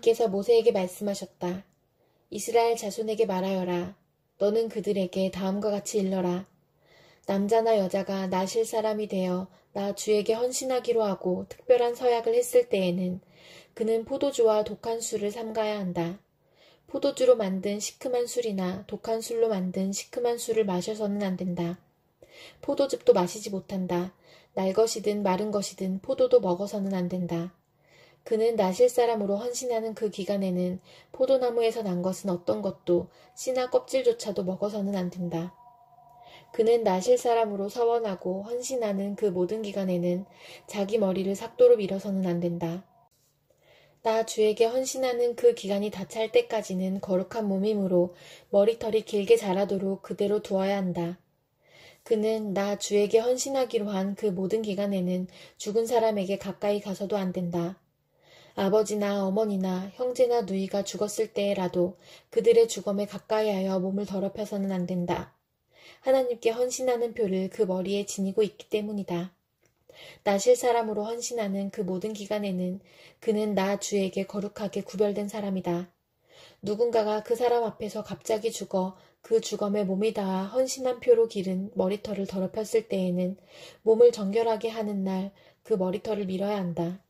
여호와께서 모세에게 말씀하셨다. 이스라엘 자손에게 말하여라. 너는 그들에게 다음과 같이 일러라. 남자나 여자가 나실 사람이 되어 나 주에게 헌신하기로 하고 특별한 서약을 했을 때에는 그는 포도주와 독한 술을 삼가야 한다. 포도주로 만든 시큼한 술이나 독한 술로 만든 시큼한 술을 마셔서는 안 된다. 포도즙도 마시지 못한다. 날 것이든 마른 것이든 포도도 먹어서는 안 된다. 그는 나실 사람으로 헌신하는 그 기간에는 포도나무에서 난 것은 어떤 것도 씨나 껍질조차도 먹어서는 안 된다. 그는 나실 사람으로 서원하고 헌신하는 그 모든 기간에는 자기 머리를 삭도로 밀어서는 안 된다. 나 주에게 헌신하는 그 기간이 다 찰 때까지는 거룩한 몸이므로 머리털이 길게 자라도록 그대로 두어야 한다. 그는 나 주에게 헌신하기로 한 그 모든 기간에는 죽은 사람에게 가까이 가서도 안 된다. 아버지나 어머니나 형제나 누이가 죽었을 때라도 그들의 주검에 가까이하여 몸을 더럽혀서는 안 된다. 하나님께 헌신하는 표를 그 머리에 지니고 있기 때문이다. 나실 사람으로 헌신하는 그 모든 기간에는 그는 나 주에게 거룩하게 구별된 사람이다. 누군가가 그 사람 앞에서 갑자기 죽어 그 주검에 몸이 닿아 헌신한 표로 기른 머리털을 더럽혔을 때에는 몸을 정결하게 하는 날 그 머리털을 밀어야 한다.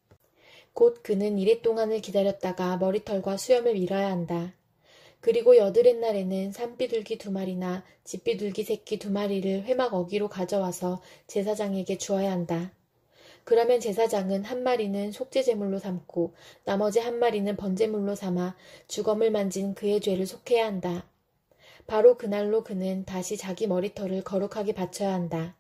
곧 그는 이레 동안을 기다렸다가 머리털과 수염을 밀어야 한다. 그리고 여드렛 날에는 산비둘기 2마리나 집비둘기 새끼 2마리를 회막 어기로 가져와서 제사장에게 주어야 한다. 그러면 제사장은 1마리는 속죄제물로 삼고 나머지 1마리는 번제물로 삼아 주검을 만진 그의 죄를 속해야 한다. 바로 그날로 그는 다시 자기 머리털을 거룩하게 바쳐야 한다.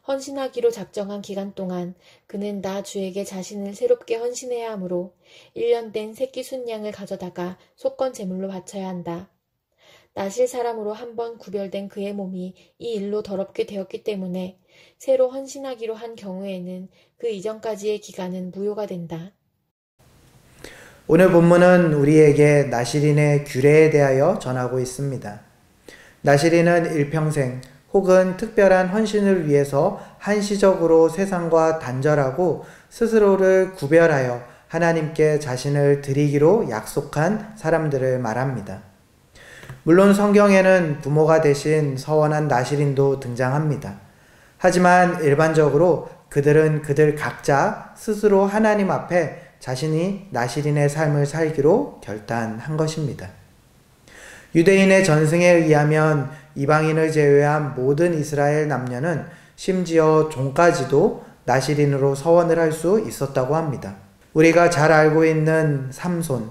헌신하기로 작정한 기간 동안 그는 나 주에게 자신을 새롭게 헌신해야 하므로 1년 된 새끼 순양을 가져다가 속건 제물로 바쳐야 한다. 나실 사람으로 한번 구별된 그의 몸이 이 일로 더럽게 되었기 때문에 새로 헌신하기로 한 경우에는 그 이전까지의 기간은 무효가 된다. 오늘 본문은 우리에게 나실인의 규례에 대하여 전하고 있습니다. 나실인은 일평생 혹은 특별한 헌신을 위해서 한시적으로 세상과 단절하고 스스로를 구별하여 하나님께 자신을 드리기로 약속한 사람들을 말합니다. 물론 성경에는 부모가 대신 서원한 나실인도 등장합니다. 하지만 일반적으로 그들은 그들 각자 스스로 하나님 앞에 자신이 나실인의 삶을 살기로 결단한 것입니다. 유대인의 전승에 의하면 이방인을 제외한 모든 이스라엘 남녀는 심지어 종까지도 나실인으로 서원을 할 수 있었다고 합니다. 우리가 잘 알고 있는 삼손,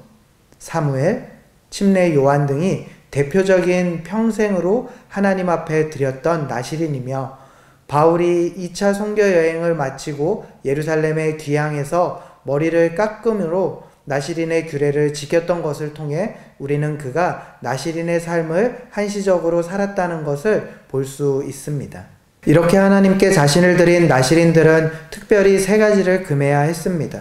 사무엘, 침례 요한 등이 대표적인 평생으로 하나님 앞에 드렸던 나실인이며 바울이 2차 선교 여행을 마치고 예루살렘에 귀향해서 머리를 깎음으로 나실인의 규례를 지켰던 것을 통해 우리는 그가 나실인의 삶을 한시적으로 살았다는 것을 볼 수 있습니다. 이렇게 하나님께 자신을 드린 나실인들은 특별히 3가지를 금해야 했습니다.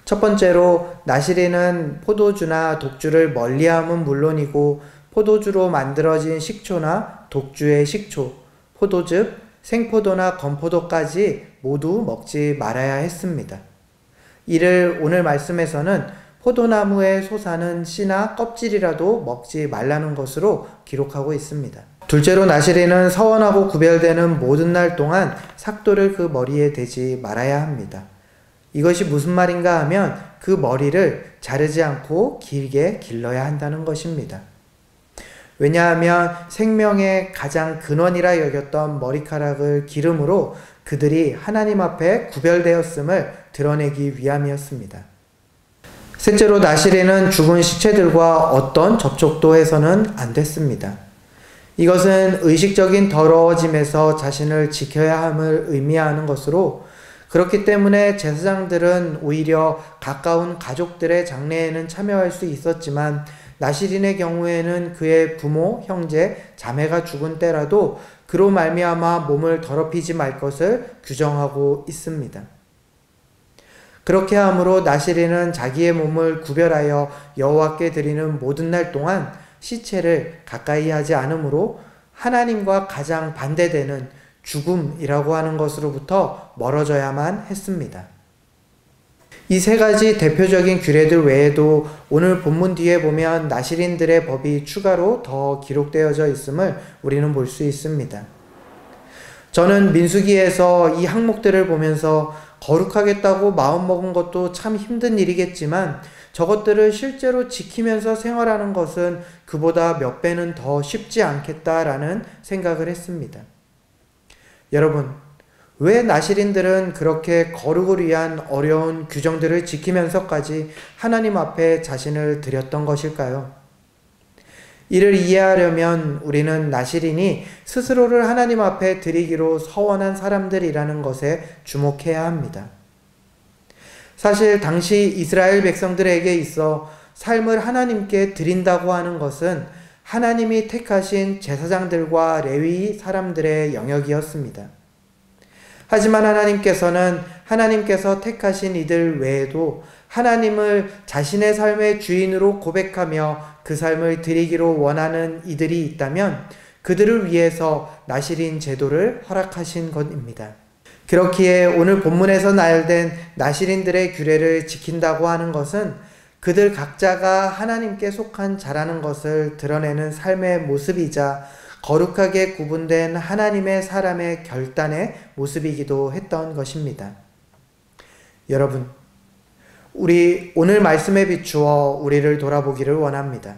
첫 번째로 나실인은 포도주나 독주를 멀리함은 물론이고 포도주로 만들어진 식초나 독주의 식초, 포도즙, 생포도나 건포도까지 모두 먹지 말아야 했습니다. 이를 오늘 말씀에서는 포도나무에 솟아는 씨나 껍질이라도 먹지 말라는 것으로 기록하고 있습니다. 둘째로 나실인은 서원하고 구별되는 모든 날 동안 삭도를 그 머리에 대지 말아야 합니다. 이것이 무슨 말인가 하면 그 머리를 자르지 않고 길게 길러야 한다는 것입니다. 왜냐하면 생명의 가장 근원이라 여겼던 머리카락을 기름으로 그들이 하나님 앞에 구별되었음을 드러내기 위함이었습니다. 셋째로 나실인은 죽은 시체들과 어떤 접촉도 해서는 안 됐습니다. 이것은 의식적인 더러워짐에서 자신을 지켜야 함을 의미하는 것으로 그렇기 때문에 제사장들은 오히려 가까운 가족들의 장례에는 참여할 수 있었지만 나실인의 경우에는 그의 부모, 형제, 자매가 죽은 때라도 그로 말미암아 몸을 더럽히지 말 것을 규정하고 있습니다. 그렇게 함으로 나실인은 자기의 몸을 구별하여 여호와께 드리는 모든 날 동안 시체를 가까이 하지 않으므로 하나님과 가장 반대되는 죽음이라고 하는 것으로부터 멀어져야만 했습니다. 이 세 가지 대표적인 규례들 외에도 오늘 본문 뒤에 보면 나실인들의 법이 추가로 더 기록되어져 있음을 우리는 볼 수 있습니다. 저는 민수기에서 이 항목들을 보면서 거룩하겠다고 마음먹은 것도 참 힘든 일이겠지만 저것들을 실제로 지키면서 생활하는 것은 그보다 몇 배는 더 쉽지 않겠다라는 생각을 했습니다. 여러분, 왜 나실인들은 그렇게 거룩을 위한 어려운 규정들을 지키면서까지 하나님 앞에 자신을 드렸던 것일까요? 이를 이해하려면 우리는 나실인이 스스로를 하나님 앞에 드리기로 서원한 사람들이라는 것에 주목해야 합니다. 사실 당시 이스라엘 백성들에게 있어 삶을 하나님께 드린다고 하는 것은 하나님이 택하신 제사장들과 레위 사람들의 영역이었습니다. 하지만 하나님께서 택하신 이들 외에도 하나님을 자신의 삶의 주인으로 고백하며 그 삶을 드리기로 원하는 이들이 있다면 그들을 위해서 나실인 제도를 허락하신 것입니다. 그렇기에 오늘 본문에서 나열된 나실인들의 규례를 지킨다고 하는 것은 그들 각자가 하나님께 속한 자라는 것을 드러내는 삶의 모습이자 거룩하게 구분된 하나님의 사람의 결단의 모습이기도 했던 것입니다. 여러분, 우리 오늘 말씀에 비추어 우리를 돌아보기를 원합니다.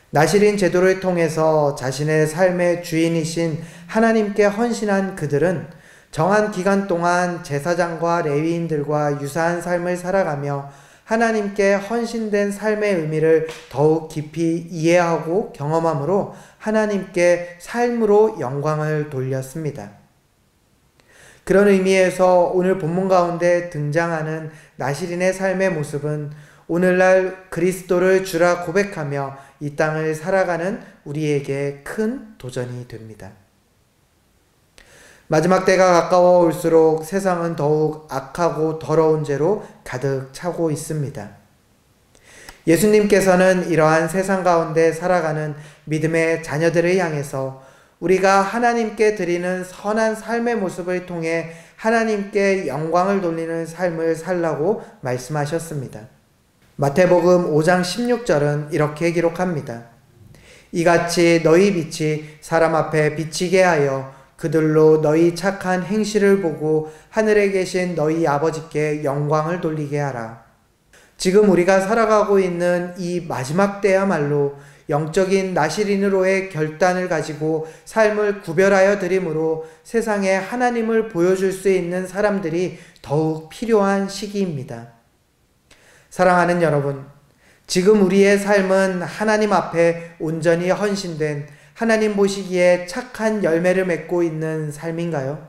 나실인 제도를 통해서 자신의 삶의 주인이신 하나님께 헌신한 그들은 정한 기간 동안 제사장과 레위인들과 유사한 삶을 살아가며 하나님께 헌신된 삶의 의미를 더욱 깊이 이해하고 경험함으로 하나님께 삶으로 영광을 돌렸습니다. 그런 의미에서 오늘 본문 가운데 등장하는 나실인의 삶의 모습은 오늘날 그리스도를 주라 고백하며 이 땅을 살아가는 우리에게 큰 도전이 됩니다. 마지막 때가 가까워 올수록 세상은 더욱 악하고 더러운 죄로 가득 차고 있습니다. 예수님께서는 이러한 세상 가운데 살아가는 믿음의 자녀들을 향해서 우리가 하나님께 드리는 선한 삶의 모습을 통해 하나님께 영광을 돌리는 삶을 살라고 말씀하셨습니다. 마태복음 5장 16절은 이렇게 기록합니다. 이같이 너희 빛이 사람 앞에 비치게 하여 그들로 너희 착한 행실을 보고 하늘에 계신 너희 아버지께 영광을 돌리게 하라. 지금 우리가 살아가고 있는 이 마지막 때야말로 영적인 나실인으로의 결단을 가지고 삶을 구별하여 드림으로 세상에 하나님을 보여줄 수 있는 사람들이 더욱 필요한 시기입니다. 사랑하는 여러분, 지금 우리의 삶은 하나님 앞에 온전히 헌신된 하나님 보시기에 착한 열매를 맺고 있는 삶인가요?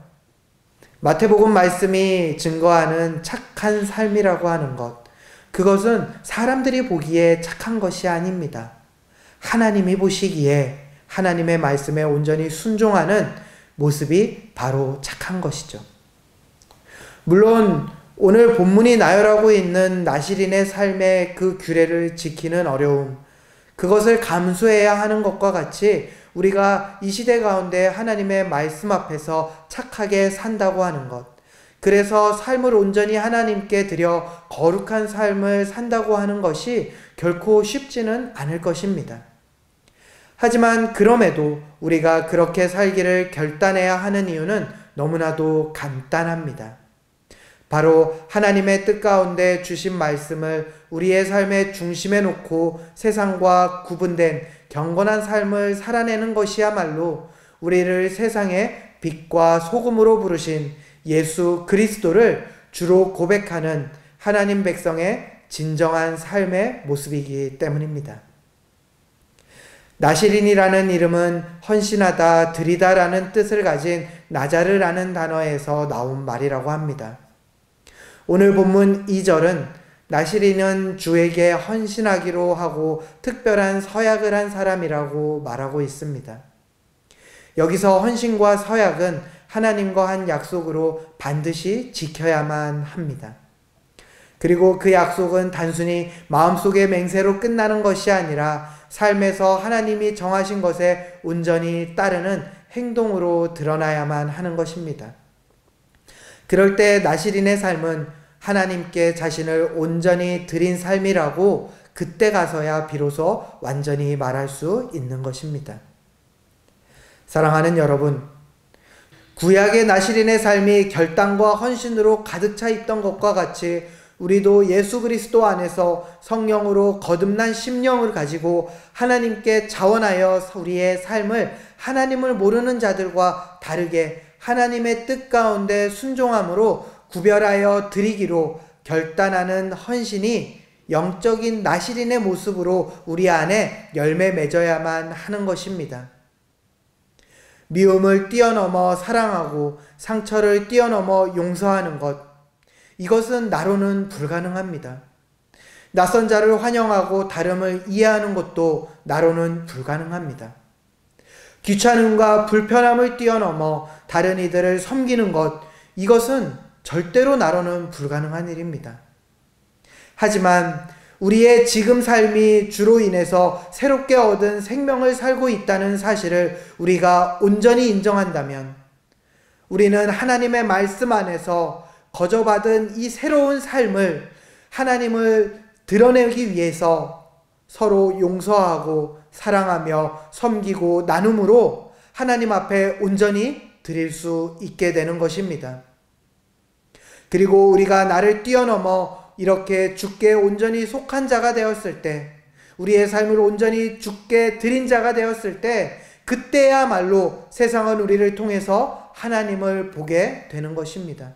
마태복음 말씀이 증거하는 착한 삶이라고 하는 것, 그것은 사람들이 보기에 착한 것이 아닙니다. 하나님이 보시기에 하나님의 말씀에 온전히 순종하는 모습이 바로 착한 것이죠. 물론 오늘 본문이 나열하고 있는 나실인의 삶의 그 규례를 지키는 어려움, 그것을 감수해야 하는 것과 같이 우리가 이 시대 가운데 하나님의 말씀 앞에서 착하게 산다고 하는 것, 그래서 삶을 온전히 하나님께 드려 거룩한 삶을 산다고 하는 것이 결코 쉽지는 않을 것입니다. 하지만 그럼에도 우리가 그렇게 살기를 결단해야 하는 이유는 너무나도 간단합니다. 바로 하나님의 뜻 가운데 주신 말씀을 우리의 삶의 중심에 놓고 세상과 구분된 경건한 삶을 살아내는 것이야말로 우리를 세상의 빛과 소금으로 부르신 예수 그리스도를 주로 고백하는 하나님 백성의 진정한 삶의 모습이기 때문입니다. 나실인이라는 이름은 헌신하다, 드리다라는 뜻을 가진 나자르라는 단어에서 나온 말이라고 합니다. 오늘 본문 2절은 나실인은 주에게 헌신하기로 하고 특별한 서약을 한 사람이라고 말하고 있습니다. 여기서 헌신과 서약은 하나님과 한 약속으로 반드시 지켜야만 합니다. 그리고 그 약속은 단순히 마음속의 맹세로 끝나는 것이 아니라 삶에서 하나님이 정하신 것에 온전히 따르는 행동으로 드러나야만 하는 것입니다. 그럴 때 나실인의 삶은 하나님께 자신을 온전히 드린 삶이라고 그때 가서야 비로소 완전히 말할 수 있는 것입니다. 사랑하는 여러분, 구약의 나시린의 삶이 결단과 헌신으로 가득 차 있던 것과 같이 우리도 예수 그리스도 안에서 성령으로 거듭난 심령을 가지고 하나님께 자원하여 우리의 삶을 하나님을 모르는 자들과 다르게 하나님의 뜻 가운데 순종함으로 구별하여 드리기로 결단하는 헌신이 영적인 나시린의 모습으로 우리 안에 열매 맺어야만 하는 것입니다. 미움을 뛰어넘어 사랑하고 상처를 뛰어넘어 용서하는 것, 이것은 나로는 불가능합니다. 낯선 자를 환영하고 다름을 이해하는 것도 나로는 불가능합니다. 귀찮음과 불편함을 뛰어넘어 다른 이들을 섬기는 것, 이것은 절대로 나로는 불가능한 일입니다. 하지만 우리의 지금 삶이 주로 인해서 새롭게 얻은 생명을 살고 있다는 사실을 우리가 온전히 인정한다면 우리는 하나님의 말씀 안에서 거저받은 이 새로운 삶을 하나님을 드러내기 위해서 서로 용서하고 사랑하며 섬기고 나눔으로 하나님 앞에 온전히 드릴 수 있게 되는 것입니다. 그리고 우리가 나를 뛰어넘어 이렇게 주께 온전히 속한 자가 되었을 때, 우리의 삶을 온전히 주께 드린 자가 되었을 때, 그때야말로 세상은 우리를 통해서 하나님을 보게 되는 것입니다.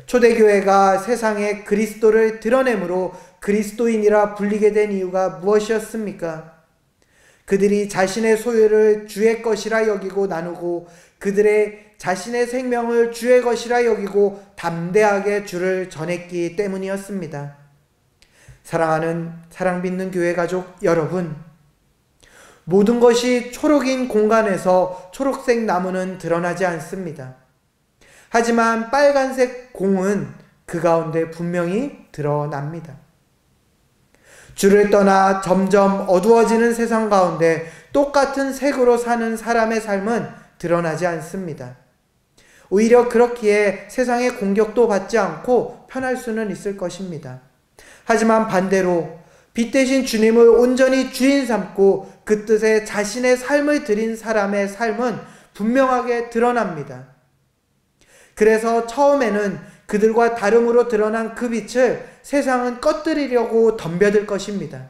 초대교회가 세상에 그리스도를 드러내므로 그리스도인이라 불리게 된 이유가 무엇이었습니까? 그들이 자신의 소유를 주의 것이라 여기고 나누고 그들의 자신의 생명을 주의 것이라 여기고 담대하게 주를 전했기 때문이었습니다. 사랑하는 사랑 빚는 교회 가족 여러분, 모든 것이 초록인 공간에서 초록색 나무는 드러나지 않습니다. 하지만 빨간색 공은 그 가운데 분명히 드러납니다. 주를 떠나 점점 어두워지는 세상 가운데 똑같은 색으로 사는 사람의 삶은 드러나지 않습니다. 오히려 그렇기에 세상의 공격도 받지 않고 편할 수는 있을 것입니다. 하지만 반대로 빛 대신 주님을 온전히 주인 삼고 그 뜻에 자신의 삶을 드린 사람의 삶은 분명하게 드러납니다. 그래서 처음에는 그들과 다름으로 드러난 그 빛을 세상은 꺼뜨리려고 덤벼들 것입니다.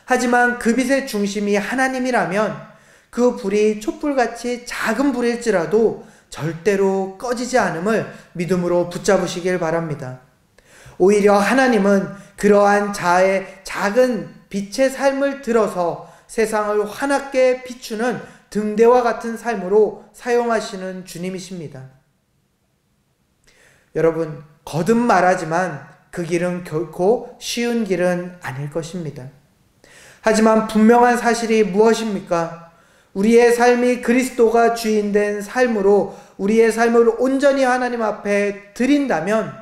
하지만 그 빛의 중심이 하나님이라면 그 불이 촛불같이 작은 불일지라도 절대로 꺼지지 않음을 믿음으로 붙잡으시길 바랍니다. 오히려 하나님은 그러한 자의 작은 빛의 삶을 들어서 세상을 환하게 비추는 등대와 같은 삶으로 사용하시는 주님이십니다. 여러분, 거듭 말하지만 그 길은 결코 쉬운 길은 아닐 것입니다. 하지만 분명한 사실이 무엇입니까? 우리의 삶이 그리스도가 주인된 삶으로 우리의 삶을 온전히 하나님 앞에 드린다면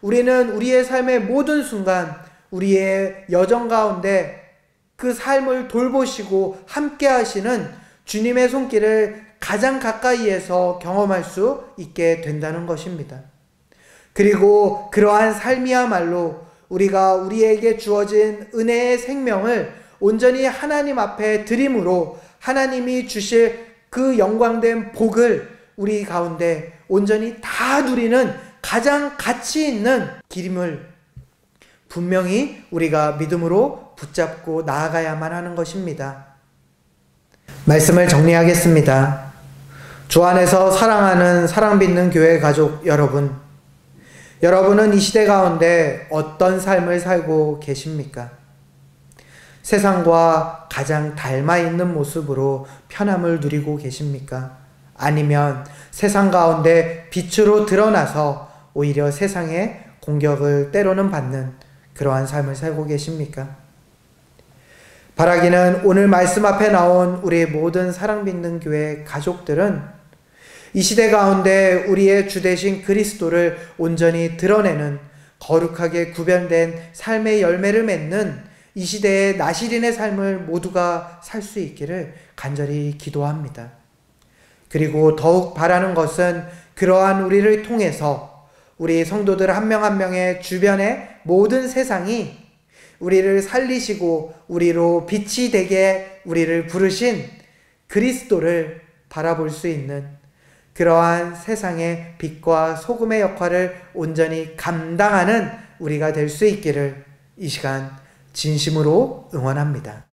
우리는 우리의 삶의 모든 순간 우리의 여정 가운데 그 삶을 돌보시고 함께 하시는 주님의 손길을 가장 가까이에서 경험할 수 있게 된다는 것입니다. 그리고 그러한 삶이야말로 우리가 우리에게 주어진 은혜의 생명을 온전히 하나님 앞에 드림으로 하나님이 주실 그 영광된 복을 우리 가운데 온전히 다 누리는 가장 가치 있는 길임을 분명히 우리가 믿음으로 붙잡고 나아가야만 하는 것입니다. 말씀을 정리하겠습니다. 주 안에서 사랑하는 사랑 빚는 교회 가족 여러분, 여러분은 이 시대 가운데 어떤 삶을 살고 계십니까? 세상과 가장 닮아 있는 모습으로 편함을 누리고 계십니까? 아니면 세상 가운데 빛으로 드러나서 오히려 세상의 공격을 때로는 받는 그러한 삶을 살고 계십니까? 바라기는 오늘 말씀 앞에 나온 우리 모든 사랑 빚는 교회 가족들은 이 시대 가운데 우리의 주 되신 그리스도를 온전히 드러내는 거룩하게 구별된 삶의 열매를 맺는 이 시대의 나시린의 삶을 모두가 살 수 있기를 간절히 기도합니다. 그리고 더욱 바라는 것은 그러한 우리를 통해서 우리 성도들 한 명 한 명의 주변의 모든 세상이 우리를 살리시고 우리로 빛이 되게 우리를 부르신 그리스도를 바라볼 수 있는 그러한 세상의 빛과 소금의 역할을 온전히 감당하는 우리가 될 수 있기를 이 시간 진심으로 응원합니다.